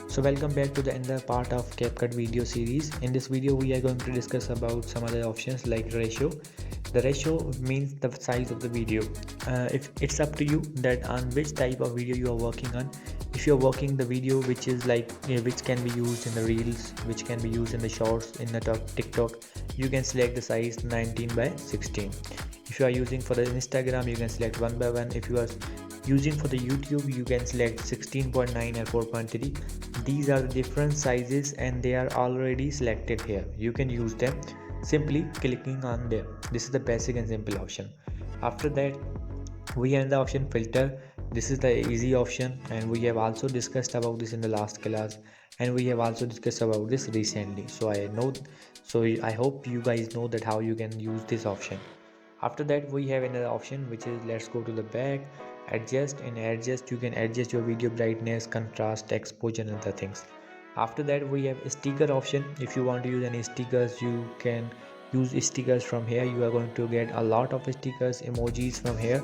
So welcome back to the another part of CapCut video series. In this video we are going to discuss about some other options like ratio. The ratio means the size of the video. If it's up to you that on which type of video you are working on. If you're working the video which is like which can be used in the reels, which can be used in the shorts in the TikTok, you can select the size 19 by 16. If you are using for the Instagram, you can select 1 by 1. If you are using for the YouTube, you can select 16.9 or 4.3. These are the different sizes and they are already selected here. You can use them simply clicking on them. This is the basic and simple option. After that, we have the option filter. This is the easy option, and we have also discussed about this in the last class, and we have also discussed about this recently. So I hope you guys know that how you can use this option. After that, we have another option which is, let's go to the back, adjust. In adjust you can adjust your video brightness, contrast, exposure and other things. After that, we have a sticker option. If you want to use any stickers, you can use stickers from here. You are going to get a lot of stickers, emojis from here.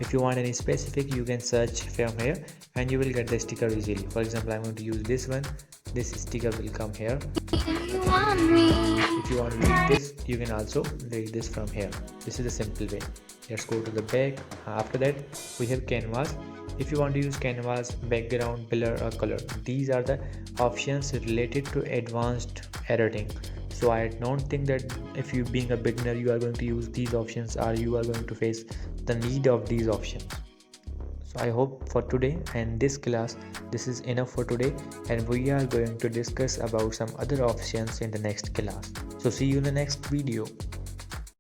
If you want any specific, you can search from here and you will get the sticker easily. For example, I'm going to use this one. This sticker will come here. If you want to read this, you can also read this from here. This is a simple way. Let's go to the back. After that, we have canvas. If you want to use canvas, background, blur or color, these are the options related to advanced editing. So I don't think that if you being a beginner, you are going to use these options or you are going to face the need of these options. So I hope for today and this class, this is enough for today, and we are going to discuss about some other options in the next class. So see you in the next video.